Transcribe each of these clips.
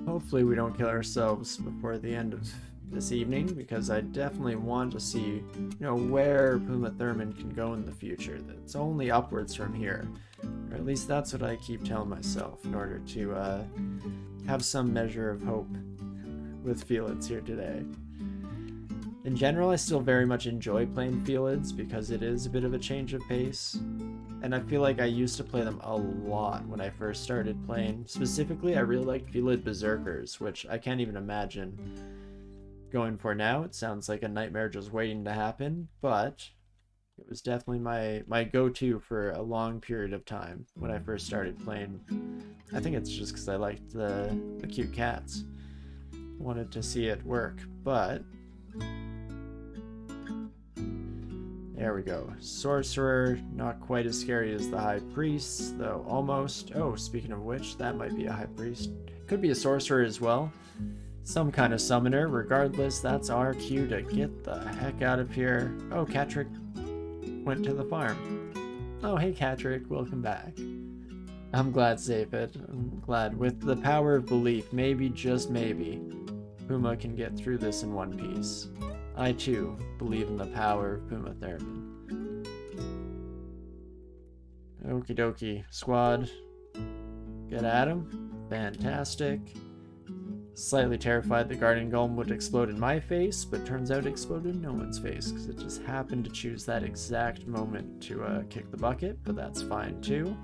Hopefully we don't kill ourselves before the end of this evening, because I definitely want to see, where Puma Thurman can go in the future. That's only upwards from here. Or at least that's what I keep telling myself in order to have some measure of hope with Felids here today. In general, I still very much enjoy playing Felids because it is a bit of a change of pace. And I feel like I used to play them a lot when I first started playing. Specifically, I really liked Felid Berserkers, which I can't even imagine going for now. It sounds like a nightmare just waiting to happen, but it was definitely my go-to for a long period of time when I first started playing. I think it's just because I liked the cute cats. Wanted to see it work, but there we go. Sorcerer, not quite as scary as the High Priest, though almost. Oh, speaking of which, that might be a High Priest. Could be a Sorcerer as well. Some kind of summoner. Regardless, that's our cue to get the heck out of here. Oh, Catrick went to the farm. Oh, hey Catrick, welcome back. I'm glad, Zapid. I'm glad. With the power of belief, maybe, just maybe, Puma can get through this in one piece. I too believe in the power of Puma Thurman. Okie dokie, squad. Get at him. Fantastic. Slightly terrified the Guardian Golem would explode in my face, but turns out it exploded in no one's face because it just happened to choose that exact moment to kick the bucket, but that's fine too.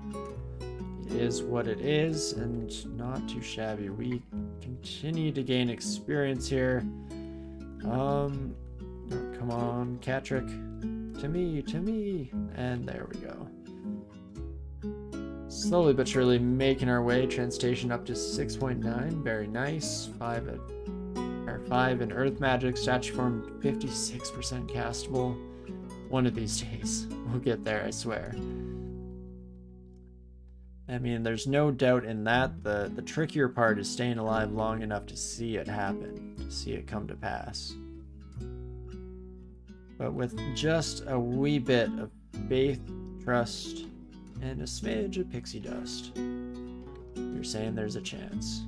It is what it is, and not too shabby. We continue to gain experience here. Oh, come on, Catrick. To me. And there we go. Slowly but surely making our way. Transportation up to 6.9. Very nice. 5 in Earth Magic. Statue form 56% castable. One of these days. We'll get there, I swear. I mean, there's no doubt in that. The trickier part is staying alive long enough to see it happen, to see it come to pass. But with just a wee bit of faith, trust, and a smidge of pixie dust, you're saying there's a chance.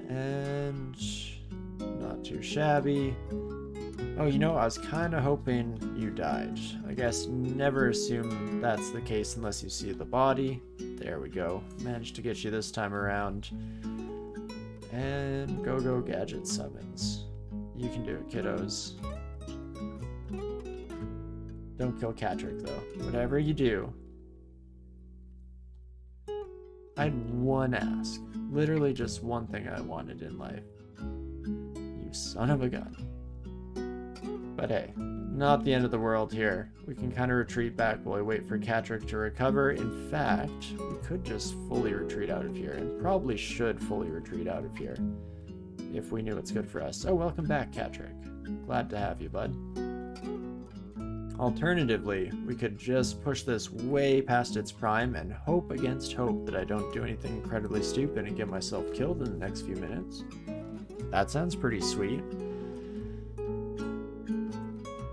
And not too shabby. Oh, I was kind of hoping you died. I guess never assume that's the case unless you see the body. There we go. Managed to get you this time around. And go gadget summons. You can do it, kiddos. Don't kill Catrick, though. Whatever you do. I had one ask. Literally just one thing I wanted in life. You son of a gun. But hey, not the end of the world here. We can kind of retreat back while we wait for Catrick to recover. In fact, we could just fully retreat out of here, and probably should fully retreat out of here if we knew what's good for us. Oh, welcome back, Catrick. Glad to have you, bud. Alternatively, we could just push this way past its prime and hope against hope that I don't do anything incredibly stupid and get myself killed in the next few minutes. That sounds pretty sweet.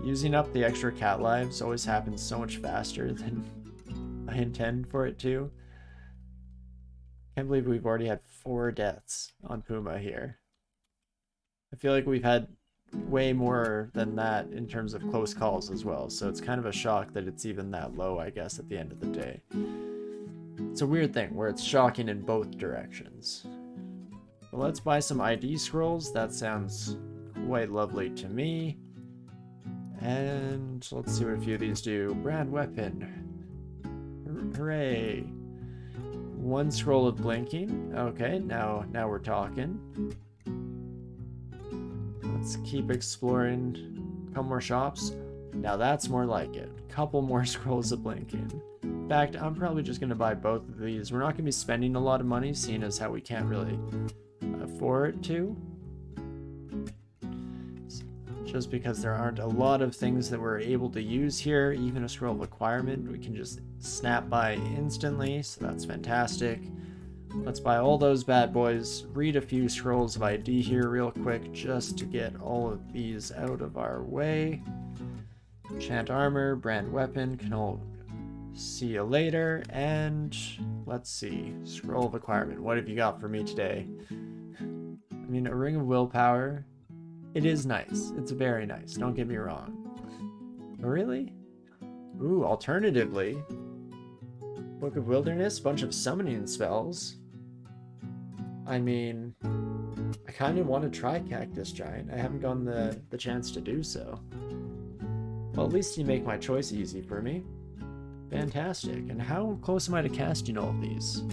Using up the extra cat lives always happens so much faster than I intend for it to. Can't believe we've already had 4 deaths on Puma here. I feel like we've had way more than that in terms of close calls as well, so it's kind of a shock that it's even that low, I guess, at the end of the day. It's a weird thing where it's shocking in both directions. But let's buy some ID scrolls. That sounds quite lovely to me. And let's see what a few of these do. Brand weapon. Hooray. 1 scroll of blinking. Okay, now we're talking. Let's keep exploring. A couple more shops. Now that's more like it. Couple more scrolls of blinking. In fact, I'm probably just going to buy both of these. We're not going to be spending a lot of money, seeing as how we can't really afford to. Just because there aren't a lot of things that we're able to use here. Even a scroll of acquirement we can just snap by instantly, so that's fantastic. Let's buy all those bad boys. Read a few scrolls of ID here real quick just to get all of these out of our way. Enchant armor, brand weapon, See you later, and let's see. Scroll of acquirement. What have you got for me today? I mean, a ring of willpower. It is nice. It's very nice. Don't get me wrong. But really? Ooh, alternatively, Book of Wilderness, bunch of summoning spells. I mean, I kind of want to try Cactus Giant. I haven't gotten the chance to do so. Well, at least you make my choice easy for me. Fantastic. And how close am I to casting all of these?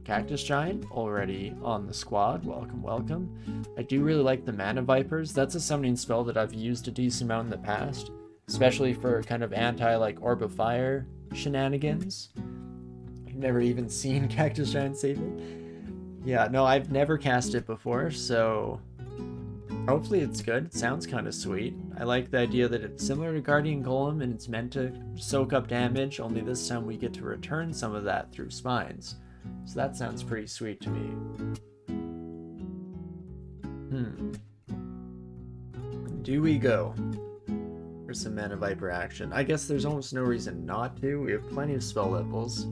Cactus Giant, already on the squad. Welcome, welcome. I do really like the Mana Vipers. That's a summoning spell that I've used a decent amount in the past, especially for kind of like Orb of Fire shenanigans. I've never even seen Cactus Giant save it. Yeah, no, I've never cast it before, so hopefully it's good. It sounds kind of sweet. I like the idea that it's similar to Guardian Golem and it's meant to soak up damage, only this time we get to return some of that through spines. So that sounds pretty sweet to me. Do we go for some Mana Viper action? I guess there's almost no reason not to. We have plenty of spell levels.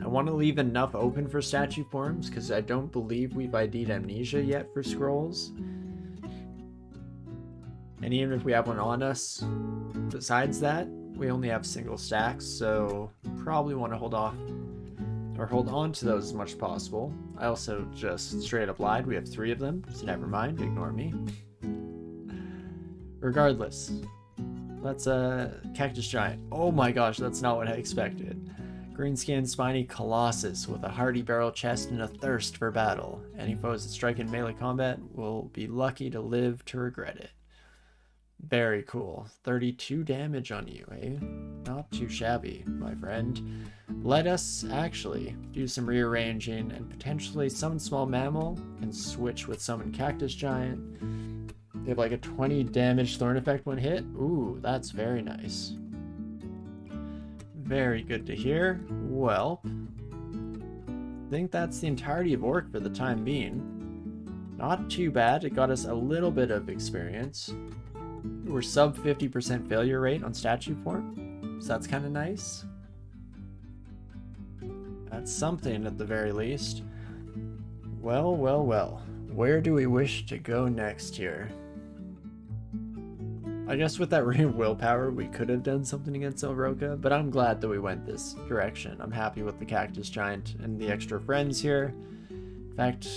I want to leave enough open for statue forms because I don't believe we've ID'd Amnesia yet for scrolls. And even if we have one on us, besides that, we only have single stacks, so probably want to hold on to those as much as possible. I also just straight up lied. We have 3 of them, so never mind. Ignore me. Regardless, let's Cactus Giant. Oh my gosh, that's not what I expected. Greenskin Spiny Colossus with a hardy barrel chest and a thirst for battle. Any foes that strike in melee combat will be lucky to live to regret it. Very cool. 32 damage on you, eh? Not too shabby, my friend. Let us actually do some rearranging and potentially summon Small Mammal and switch with Summon Cactus Giant. They have like a 20 damage Thorn effect when hit. Ooh, that's very nice. Very good to hear. Well, I think that's the entirety of Orc for the time being. Not too bad. It got us a little bit of experience. We're sub 50% failure rate on statue form, so that's kind of nice. That's something at the very least. Well, well, well. Where do we wish to go next here? I guess with that ring of willpower, we could have done something against Elroka, but I'm glad that we went this direction. I'm happy with the Cactus Giant and the extra friends here. In fact,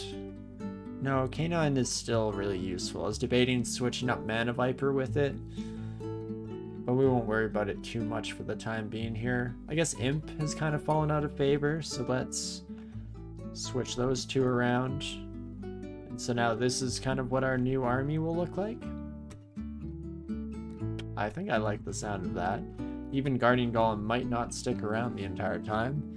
no, Canine is still really useful. I was debating switching up Mana Viper with it, but we won't worry about it too much for the time being here. I guess Imp has kind of fallen out of favor, so let's switch those 2 around. And so now this is kind of what our new army will look like. I think I like the sound of that. Even Guardian Golem might not stick around the entire time.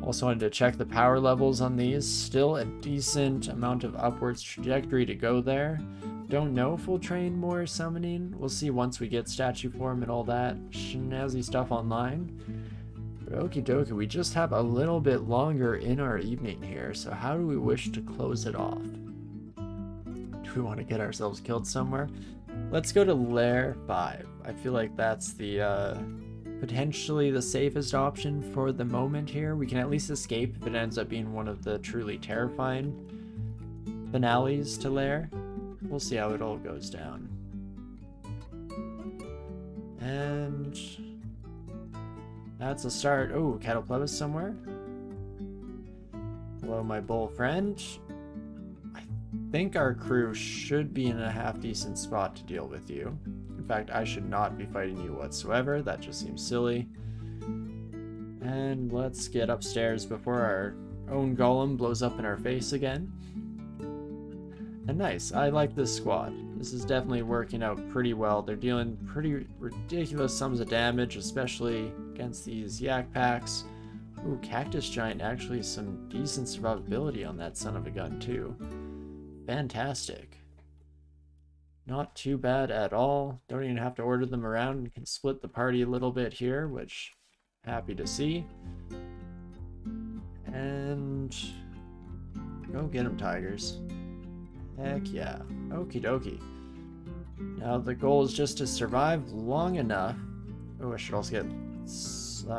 Also wanted to check the power levels on these. Still a decent amount of upwards trajectory to go there. Don't know if we'll train more summoning. We'll see once we get statue form and all that snazzy stuff online. But okie dokie, we just have a little bit longer in our evening here. So how do we wish to close it off? Do we want to get ourselves killed somewhere? Let's go to Lair 5. I feel like that's the potentially the safest option for the moment here. We can at least escape if it ends up being one of the truly terrifying finales to Lair. We'll see how it all goes down. And that's a start. Oh, Cattle Plebis somewhere. Hello, my bull friend. I think our crew should be in a half decent spot to deal with you. In fact, I should not be fighting you whatsoever. That just seems silly. And let's get upstairs before our own golem blows up in our face again. And nice, I like this squad. This is definitely working out pretty well. They're dealing pretty ridiculous sums of damage, especially against these yak packs. Ooh, Cactus Giant, actually some decent survivability on that son of a gun too. Fantastic. Not too bad at all. Don't even have to order them around. We can split the party a little bit here, which happy to see. And go get them, Tigers. Heck yeah. Okie dokie. Now the goal is just to survive long enough Oh, I should also get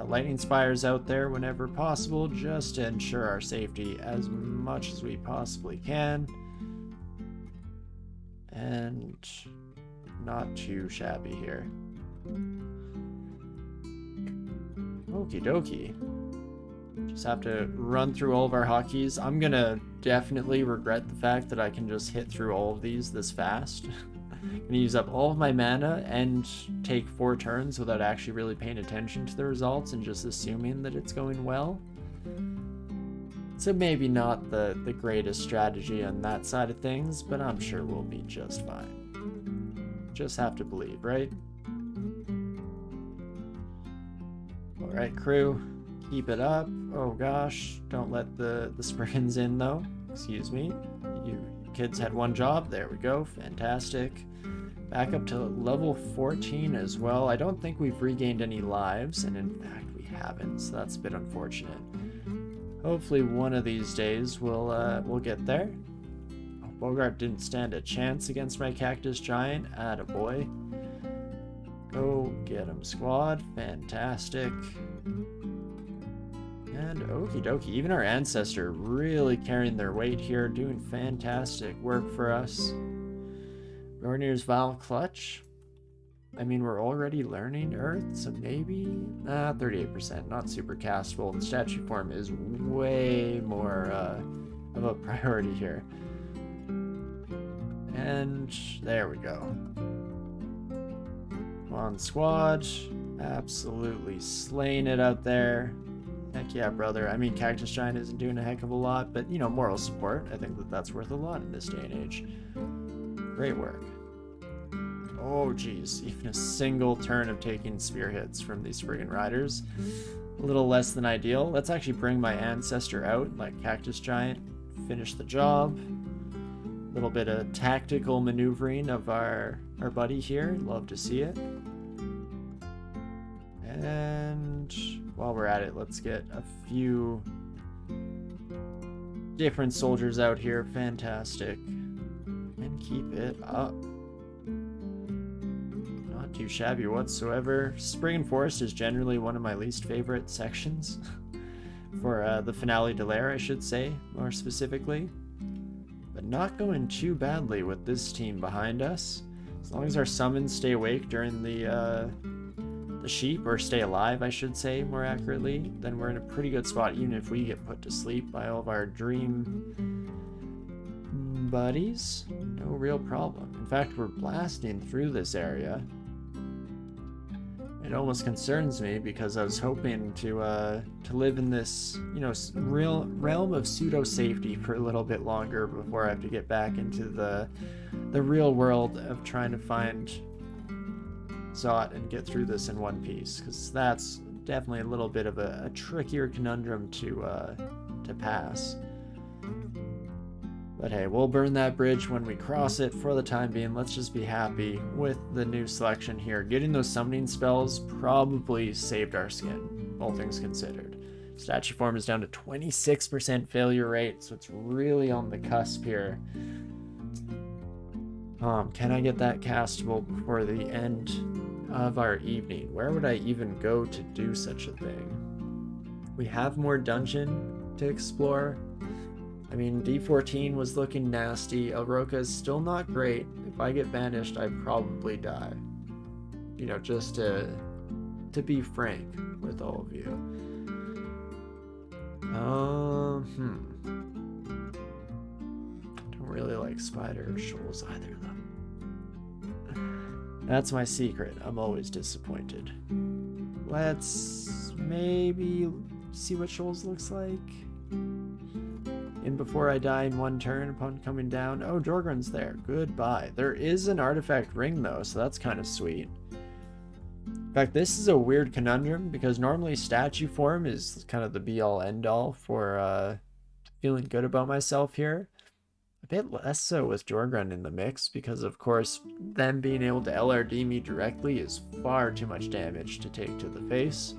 lightning spires out there whenever possible, just to ensure our safety as much as we possibly can. And not too shabby here. Okie dokie. Just have to run through all of our hotkeys. I'm gonna definitely regret the fact that I can just hit through all of these this fast. I'm gonna use up all of my mana and take 4 turns without actually really paying attention to the results and just assuming that it's going well. So maybe not the greatest strategy on that side of things, but I'm sure we'll be just fine. Just have to believe, right? Alright, crew. Keep it up. Oh gosh, don't let the Spriggans in though. Excuse me. You kids had one job. There we go. Fantastic. Back up to level 14 as well. I don't think we've regained any lives, and in fact we haven't, so that's a bit unfortunate. Hopefully one of these days we'll get there. Oh, Bogart didn't stand a chance against my Cactus Giant. Attaboy. Go get him, squad. Fantastic. And okie dokie, even our ancestor really carrying their weight here, doing fantastic work for us. Mjolnir's Vile Clutch. I mean, we're already learning Earth, so maybe 38%, not super castable. The statue form is way more of a priority here. And there we go. Come on, squad. Absolutely slaying it out there. Heck yeah, brother. I mean, Cactus Giant isn't doing a heck of a lot, but, you know, moral support. I think that that's worth a lot in this day and age. Great work. Oh, geez. Even a single turn of taking spear hits from these friggin' riders. A little less than ideal. Let's actually bring my ancestor out, like Cactus Giant. Finish the job. A little bit of tactical maneuvering of our buddy here. Love to see it. And while we're at it, let's get a few different soldiers out here. Fantastic. And keep it up. Not too shabby whatsoever. Spring and Forest is generally one of my least favorite sections. For the Finale de l'Air, I should say, more specifically. But not going too badly with this team behind us. As long as our summons stay awake during the sheep, or stay alive, I should say, more accurately, then we're in a pretty good spot, even if we get put to sleep by all of our dream buddies. No real problem. In fact, we're blasting through this area. It almost concerns me because I was hoping to live in this, you know, real realm of pseudo safety for a little bit longer before I have to get back into the real world of trying to find Zot and get through this in one piece, because that's definitely a little bit of a trickier conundrum to pass. But hey, we'll burn that bridge when we cross it. For the time being, let's just be happy with the new selection here. Getting those summoning spells probably saved our skin, all things considered. Statue form is down to 26% failure rate, so it's really on the cusp here. Can I get that castable before the end of our evening? Where would I even go to do such a thing? We have more dungeon to explore. I mean, D14 was looking nasty. Elroka is still not great. If I get banished, I'd probably die. You know, just to be frank with all of you. Don't really like spider or shoals either, though. That's my secret. I'm always disappointed. Let's maybe see what shoals looks like. And before I die in one turn upon coming down. Oh, Jorgrun's there. Goodbye. There is an artifact ring, though, so that's kind of sweet. In fact, this is a weird conundrum, because normally statue form is kind of the be-all, end-all for feeling good about myself here. A bit less so with Jorgrun in the mix, because, of course, them being able to LRD me directly is far too much damage to take to the face.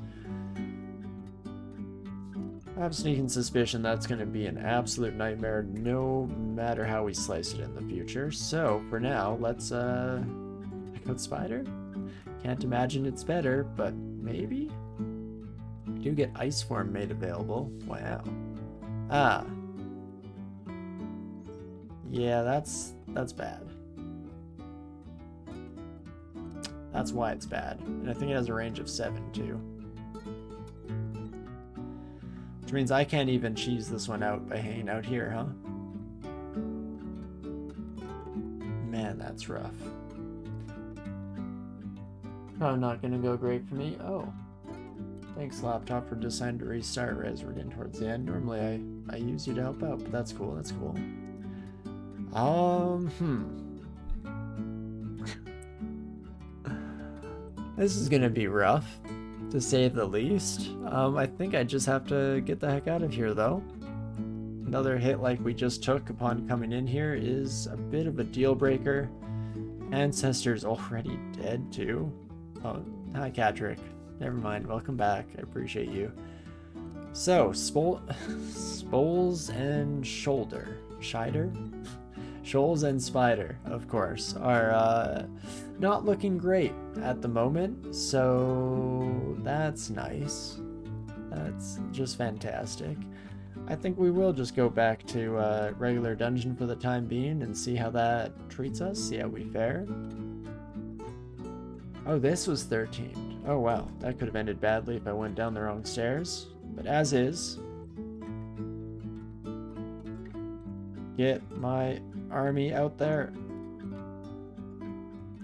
I have a sneaking suspicion that's going to be an absolute nightmare no matter how we slice it in the future. So, for now, let's check out Spider. Can't imagine it's better, but maybe? We do get ice form made available. Wow. Ah. Yeah, that's bad. That's why it's bad. And I think it has a range of 7 too. Which means I can't even cheese this one out by hanging out here, huh? Man, that's rough. Probably not gonna go great for me. Oh. Thanks, laptop, for deciding to restart as we're getting towards the end. Normally I use you to help out, but that's cool, that's cool. This is gonna be rough, to say the least. I think I just have to get the heck out of here, though. Another hit like we just took upon coming in here is a bit of a deal breaker. Ancestor's already dead, too. Oh, hi, Catrick. Never mind, welcome back. I appreciate you. So, Spoles and Shoulder. Shider? Shoals and Spider, of course, are not looking great at the moment, so that's nice. That's just fantastic. I think we will just go back to regular dungeon for the time being and see how that treats us, see how we fare. Oh, this was 13. Oh wow, that could have ended badly if I went down the wrong stairs, but as is. Get my army out there.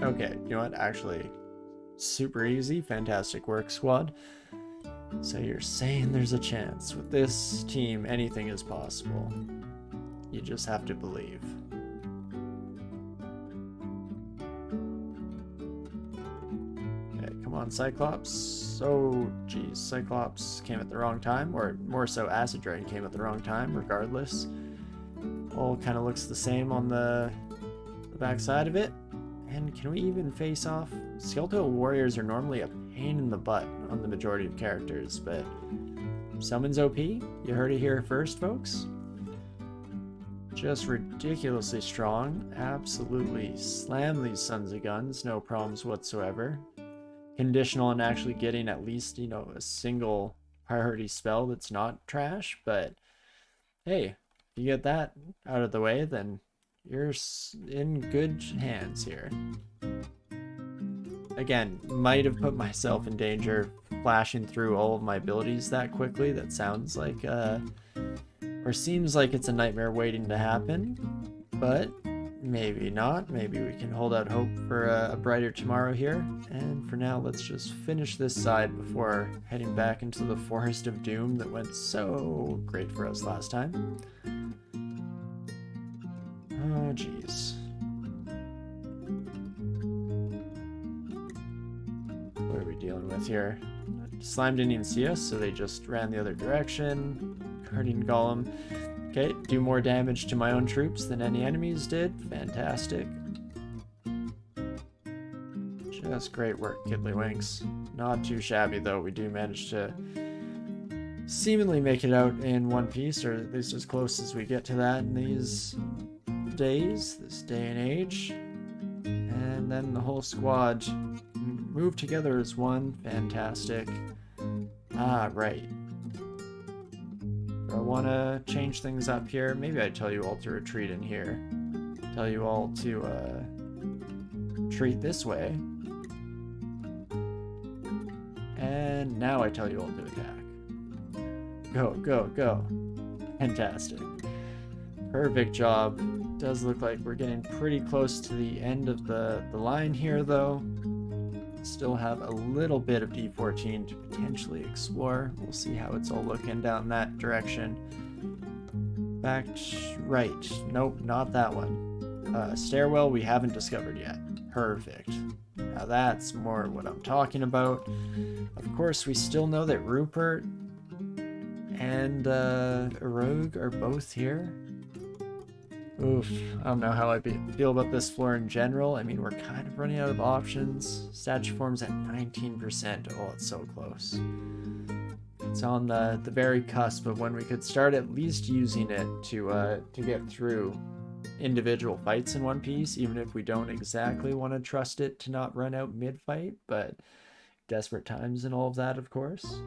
Okay, you know what? Actually, super easy. Fantastic work, squad. So you're saying there's a chance. With this team, anything is possible. You just have to believe. Okay, come on, Cyclops. Oh, geez, Cyclops came at the wrong time, or more so, Acid Dragon came at the wrong time, regardless. All kind of looks the same on the back side of it. And can we even face off? Skeletal Warriors are normally a pain in the butt on the majority of characters, but Summon's OP? You heard it here first, folks. Just ridiculously strong. Absolutely slam these sons of guns, no problems whatsoever. Conditional on actually getting at least, you know, a single priority spell that's not trash, but hey, if you get that out of the way, then you're in good hands here. Again, might have put myself in danger flashing through all of my abilities that quickly. That sounds like, or seems like it's a nightmare waiting to happen, but maybe not. Maybe we can hold out hope for a brighter tomorrow here. And for now, let's just finish this side before heading back into the Forest of Doom that went so great for us last time. Oh, jeez. What are we dealing with here? Slime didn't even see us, so they just ran the other direction. Guardian Golem. Okay, do more damage to my own troops than any enemies did. Fantastic. Just great work, Kiddlywinks. Not too shabby, though. We do manage to seemingly make it out in one piece, or at least as close as we get to that in these days, this day and age. And then the whole squad move together as one. Fantastic. Ah, right. Do I want to change things up here? Maybe I tell you all to retreat in here. Tell you all to retreat this way. And now I tell you all to attack. Go, go, go. Fantastic. Perfect job. Does look like we're getting pretty close to the end of the line here, though. Still have a little bit of D14 to potentially explore. We'll see how it's all looking down that direction. Back right. Nope, not that one. Stairwell we haven't discovered yet. Perfect. Now that's more what I'm talking about. Of course, we still know that Rupert and Rogue are both here. Oof, I don't know how I feel about this floor in general. I mean, we're kind of running out of options. Statue form's at 19%. Oh, it's so close. It's on the very cusp of when we could start at least using it to get through individual fights in one piece, even if we don't exactly want to trust it to not run out mid-fight, but desperate times and all of that, of course.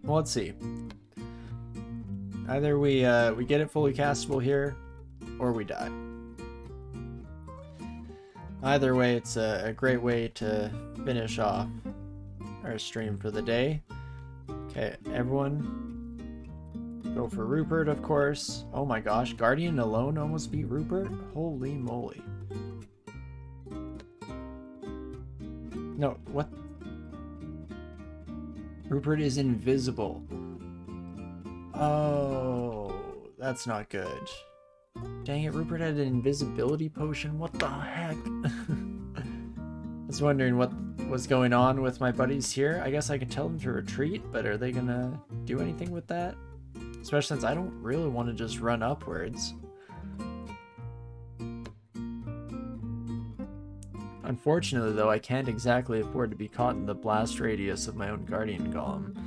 Well, let's see. Either we get it fully castable here, or we die. Either way, it's a great way to finish off our stream for the day. Okay, everyone go for Rupert, of course. Oh my gosh, Guardian alone almost beat Rupert? Holy moly. No, what? Rupert is invisible. Oh, that's not good. Dang it, Rupert had an invisibility potion. What the heck? I was wondering what was going on with my buddies here. I guess I could tell them to retreat, but are they gonna do anything with that? Especially since I don't really want to just run upwards. Unfortunately, though, I can't exactly afford to be caught in the blast radius of my own Guardian Golem.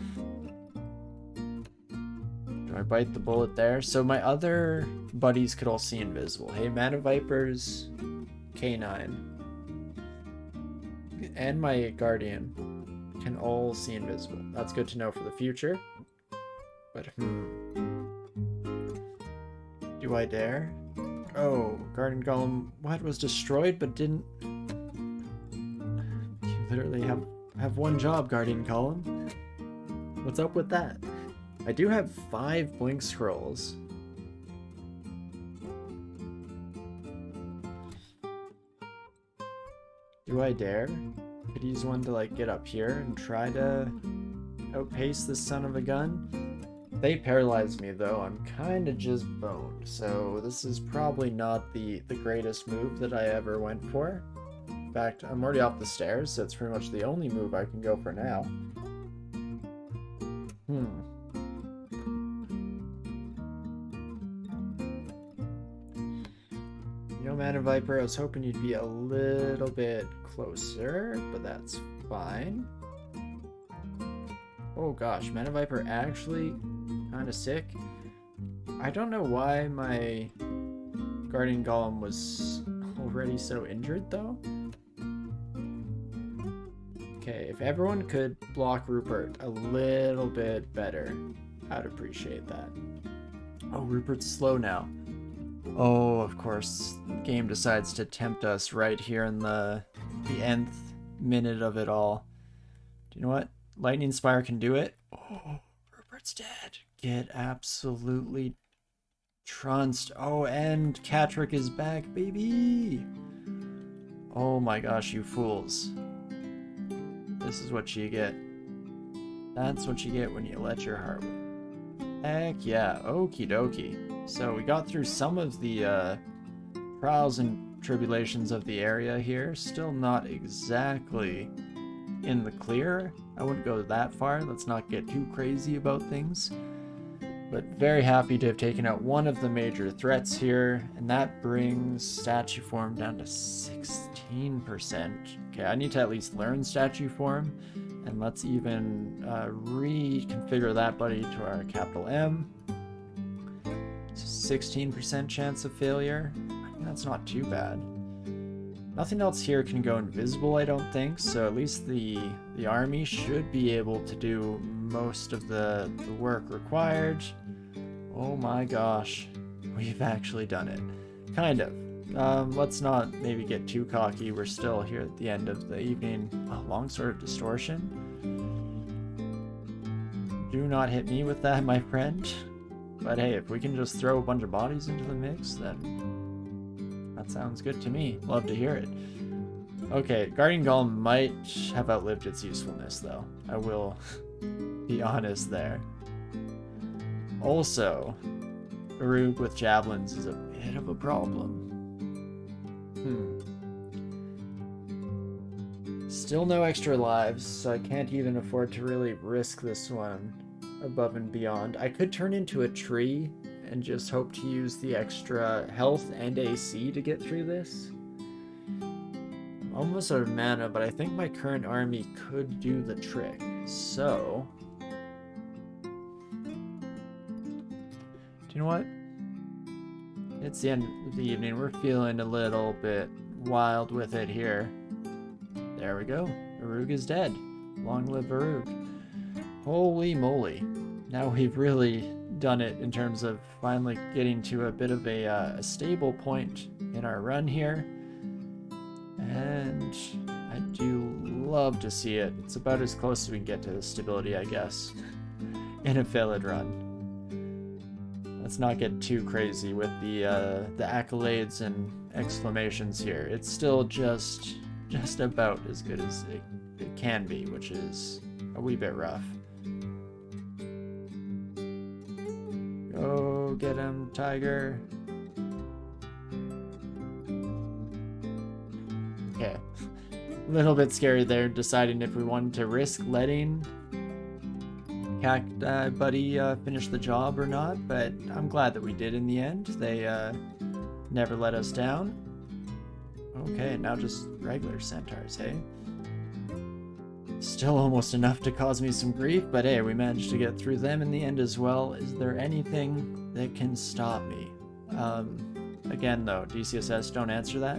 Do I bite the bullet there? So my other buddies could all see invisible. Hey, Mana Vipers, K9, and my Guardian can all see invisible. That's good to know for the future. But, do I dare? Oh, Guardian Golem, what, was destroyed but didn't... You literally have one job, Guardian Golem. What's up with that? I do have 5 Blink Scrolls. Do I dare? Could use one to like get up here and try to outpace this son of a gun. They paralyzed me though. I'm kind of just boned, so this is probably not the greatest move that I ever went for. In fact, I'm already off the stairs, so it's pretty much the only move I can go for now. Mana Viper, I was hoping you'd be a little bit closer, but that's fine. Oh gosh, Mana Viper actually kind of sick. I don't know why my Guardian Golem was already so injured though. Okay, if everyone could block Rupert a little bit better, I'd appreciate that. Oh, Rupert's slow now. Oh, of course, the game decides to tempt us right here in the nth minute of it all. Do you know what? Lightning Spire can do it. Oh, Rupert's dead. Get absolutely trounced. Oh, and Catrick is back, baby! Oh my gosh, you fools. This is what you get. That's what you get when you let your heart win. Heck yeah, okie dokie. So we got through some of the trials and tribulations of the area here. Still not exactly in the clear. I wouldn't go that far. Let's not get too crazy about things. But very happy to have taken out one of the major threats here. And that brings statue form down to 16%. Okay, I need to at least learn statue form. And let's even reconfigure that buddy to our capital M. 16% chance of failure. I mean, that's not too bad. Nothing else here can go invisible, I don't think, so at least the army should be able to do most of the work required. Oh my gosh, we've actually done it. Kind of. Let's not maybe get too cocky. We're still here at the end of the evening. Oh, Longsword of Distortion. Do not hit me with that, my friend. But hey, if we can just throw a bunch of bodies into the mix, then that sounds good to me. Love to hear it. Okay, Guardian Golem might have outlived its usefulness, though. I will be honest there. Also, Urug with javelins is a bit of a problem. Still no extra lives, so I can't even afford to really risk this one above and beyond. I could turn into a tree and just hope to use the extra health and AC to get through this. I'm almost out of mana, but I think my current army could do the trick. So, you know what? It's the end of the evening. We're feeling a little bit wild with it here. There we go. Varug is dead. Long live Varug. Holy moly. Now we've really done it in terms of finally getting to a bit of a stable point in our run here. And I do love to see it. It's about as close as we can get to stability, I guess, in a Felid run. Let's not get too crazy with the accolades and exclamations here. It's still just about as good as it can be, which is a wee bit rough. Go get him, Tiger. Okay. A little bit scary there, deciding if we wanted to risk letting Cacti Buddy finish the job or not, but I'm glad that we did in the end. They never let us down. Okay, now just regular centaurs, hey? Still almost enough to cause me some grief, but hey, we managed to get through them in the end as well. Is there anything that can stop me? Again though, DCSS, don't answer that.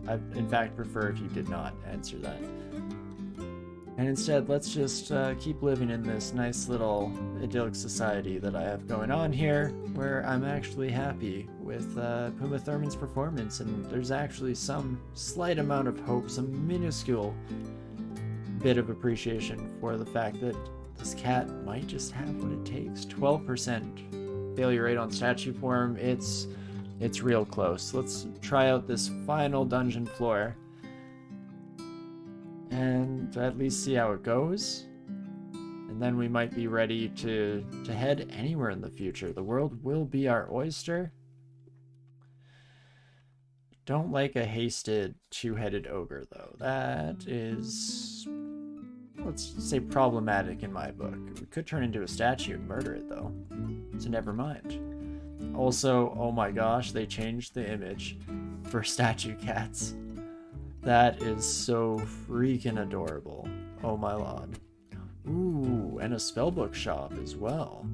I'd in fact prefer if you did not answer that. And instead, let's just keep living in this nice little idyllic society that I have going on here, where I'm actually happy with Puma Thurman's performance, and there's actually some slight amount of hope, some minuscule bit of appreciation for the fact that this cat might just have what it takes. 12% failure rate on statue form. It's real close. Let's try out this final dungeon floor and at least see how it goes. And then we might be ready to head anywhere in the future. The world will be our oyster. Don't like a hasted two-headed ogre though. That is, let's say, problematic in my book. We could turn into a statue and murder it though, so never mind. Also, oh my gosh, they changed the image for statue cats. That is so freaking adorable. Oh my lord. Ooh, and a spellbook shop as well,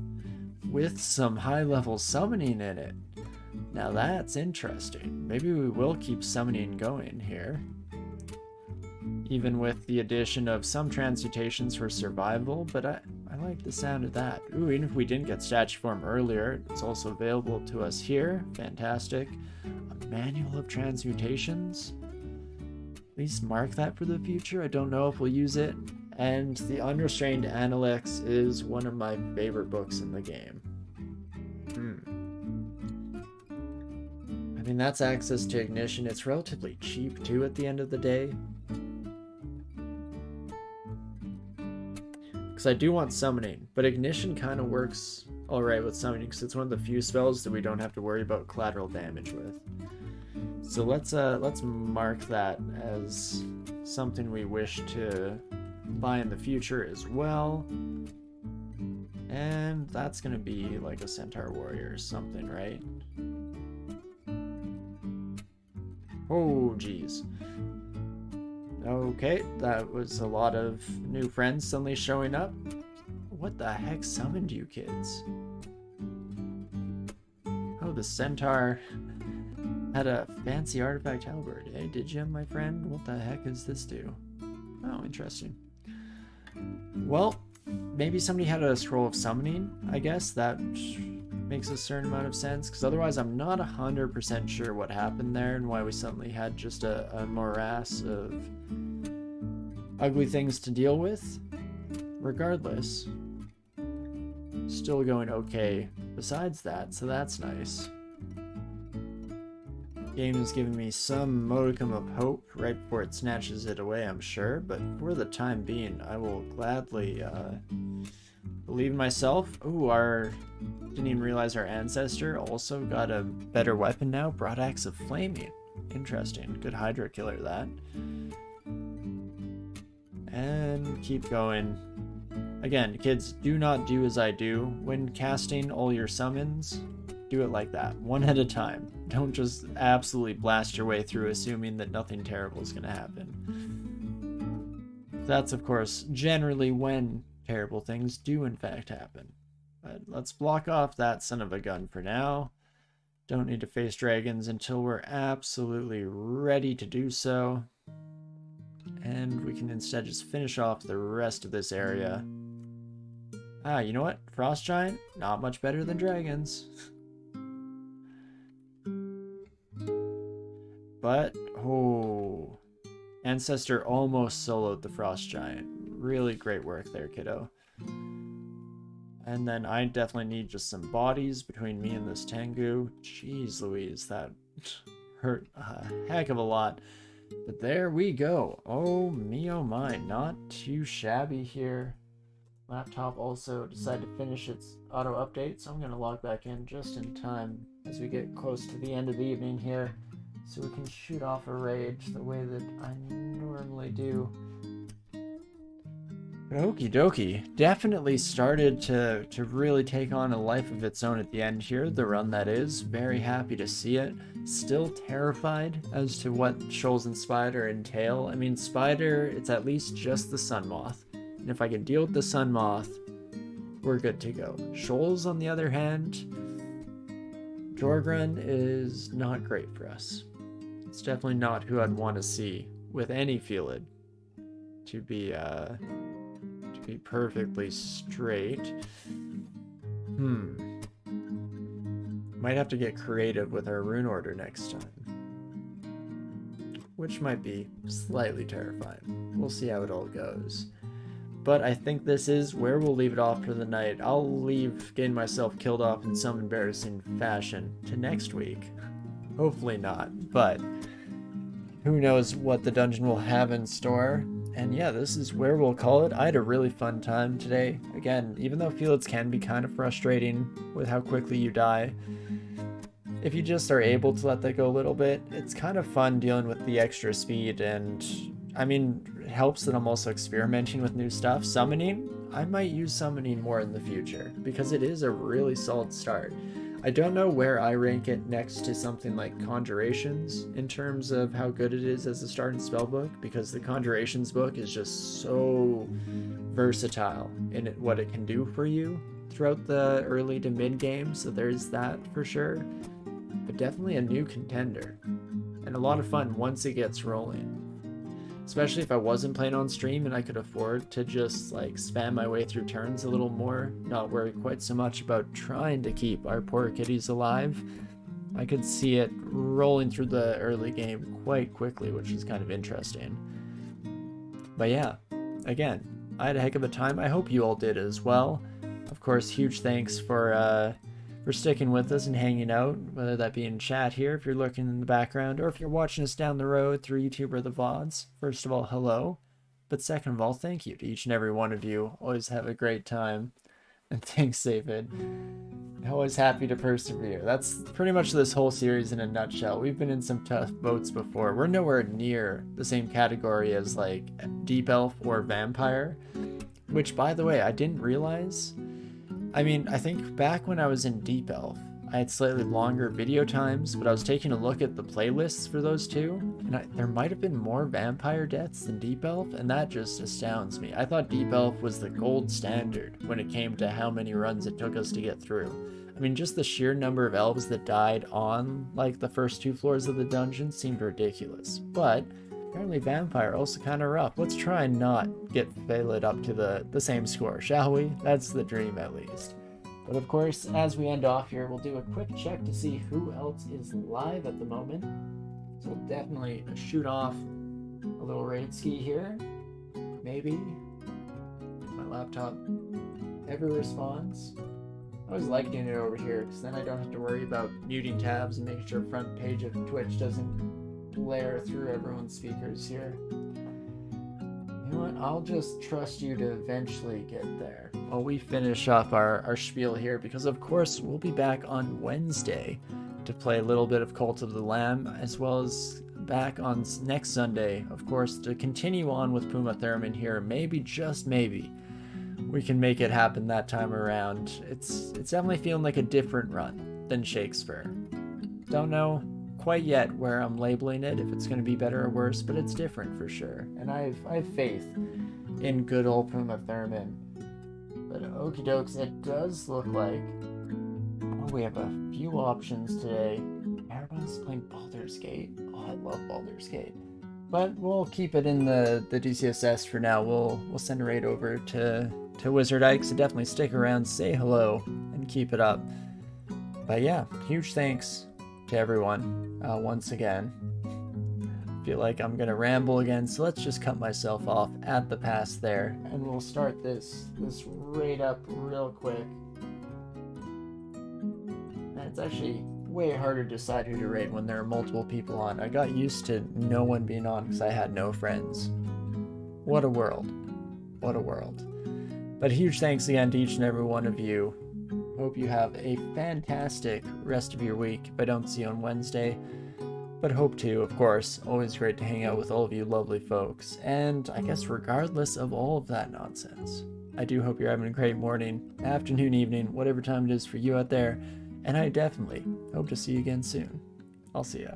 with some high-level summoning in it. Now that's interesting. Maybe we will keep summoning going here, even with the addition of some transmutations for survival, but I like the sound of that. Ooh, even if we didn't get statue form earlier, it's also available to us here. Fantastic. A manual of transmutations. At least mark that for the future. I don't know if we'll use it. And the Unrestrained Analects is one of my favorite books in the game. I mean, that's access to Ignition. It's relatively cheap too at the end of the day. Because I do want summoning, but Ignition kind of works alright with summoning because it's one of the few spells that we don't have to worry about collateral damage with. So let's mark that as something we wish to buy in the future as well. And that's gonna be like a Centaur Warrior or something, right? Oh geez. Okay, that was a lot of new friends suddenly showing up. What the heck summoned you kids? Oh, the Centaur had a fancy artifact halberd. Hey, did you, my friend? What the heck does this do? Oh, interesting. Well, maybe somebody had a scroll of summoning, I guess. That makes a certain amount of sense, because otherwise I'm not 100% sure what happened there and why we suddenly had just a morass of ugly things to deal with. Regardless, still going okay besides that, so that's nice. Game is giving me some modicum of hope right before it snatches it away, I'm sure, but for the time being, I will gladly believe in myself. Ooh, didn't even realize our ancestor also got a better weapon now, Broadaxe of Flaming. Interesting, good Hydra killer that. And keep going. Again, kids, do not do as I do. When casting all your summons, do it like that, one at a time. Don't just absolutely blast your way through assuming that nothing terrible is going to happen. That's, of course, generally when terrible things do in fact happen. But But let's block off that son of a gun for now. Don't need to face dragons until we're absolutely ready to do so. And we can instead just finish off the rest of this area. Ah, you know what? Frost Giant, not much better than dragons. But, oh, Ancestor almost soloed the Frost Giant. Really great work there, kiddo. And then I definitely need just some bodies between me and this Tengu. Jeez Louise, that hurt a heck of a lot. But there we go. Oh me, oh my, not too shabby here. Laptop also decided to finish its auto update, so I'm going to log back in just in time as we get close to the end of the evening here, so we can shoot off a rage the way that I normally do. But okie dokie, definitely started to really take on a life of its own at the end here, the run that is. Very happy to see it. Still terrified as to what Shoals and Spider entail. I mean, Spider, it's at least just the Sun Moth. And if I can deal with the Sun Moth, we're good to go. Shoals, on the other hand, Jorgrun is not great for us. It's definitely not who I'd want to see with any Felid, to be perfectly straight. Might have to get creative with our rune order next time, which might be slightly terrifying. We'll see how it all goes. But I think this is where we'll leave it off for the night. I'll leave getting myself killed off in some embarrassing fashion to next week. Hopefully not, but who knows what the dungeon will have in store. And yeah, this is where we'll call it. I had a really fun time today. Again, even though Felids can be kind of frustrating with how quickly you die, if you just are able to let that go a little bit, it's kind of fun dealing with the extra speed. And I mean, it helps that I'm also experimenting with new stuff. Summoning, I might use summoning more in the future because it is a really solid start. I don't know where I rank it next to something like Conjurations in terms of how good it is as a starting spellbook, because the Conjurations book is just so versatile in what it can do for you throughout the early to mid game, so there's that for sure. But definitely a new contender, and a lot of fun once it gets rolling. Especially if I wasn't playing on stream and I could afford to just like spam my way through turns a little more, not worry quite so much about trying to keep our poor kitties alive. I could see it rolling through the early game quite quickly, which is kind of interesting. But yeah, again, I had a heck of a time. I hope you all did as well. Of course, huge thanks for sticking with us and hanging out, whether that be in chat here if you're lurking in the background, or if you're watching us down the road through YouTube or the VODs. First of all, hello. But second of all, thank you to each and every one of you. Always have a great time. And thanks, David. Always happy to persevere. That's pretty much this whole series in a nutshell. We've been in some tough boats before. We're nowhere near the same category as like Deep Elf or Vampire, which, by the way, I didn't realize. I mean, I think back when I was in Deep Elf, I had slightly longer video times, but I was taking a look at the playlists for those two, and there might have been more vampire deaths than Deep Elf, and that just astounds me. I thought Deep Elf was the gold standard when it came to how many runs it took us to get through. I mean, just the sheer number of elves that died on, like, the first 2 floors of the dungeon seemed ridiculous. But apparently Vampire also kind of rough. Let's try and not get Felid up to the same score, shall we? That's the dream, at least. But of course, as we end off here, we'll do a quick check to see who else is live at the moment. So we'll definitely shoot off a little raid ski here. Maybe. My laptop ever responds. I always like doing it over here, because then I don't have to worry about muting tabs and making sure front page of Twitch doesn't blare through everyone's speakers here. You know what? I'll just trust you to eventually get there. While we finish up our spiel here, because of course we'll be back on Wednesday to play a little bit of Cult of the Lamb, as well as back on next Sunday, of course, to continue on with Puma Thurman here. Maybe, just maybe, we can make it happen that time around. It's definitely feeling like a different run than Shakespeare. Don't know quite yet where I'm labeling it, if it's going to be better or worse, but it's different for sure. And I have faith in good old Puma Thurman. But okie dokes, it does look like we have a few options today. Everyone's playing Baldur's Gate. Oh, I love Baldur's Gate. But we'll keep it in the DCSS for now. We'll send a raid over to Wizard Ike, so definitely stick around, say hello, and keep it up. But yeah, huge thanks to everyone once again. I feel like I'm gonna ramble again, so let's just cut myself off at the pass there, and we'll start this raid up real quick. And it's actually way harder to decide who to raid when there are multiple people on. I got used to no one being on because I had no friends. What a world. What a world. But huge thanks again to each and every one of you. Hope you have a fantastic rest of your week if I don't see you on Wednesday. But hope to, of course. Always great to hang out with all of you lovely folks. And I guess regardless of all of that nonsense, I do hope you're having a great morning, afternoon, evening, whatever time it is for you out there. And I definitely hope to see you again soon. I'll see ya.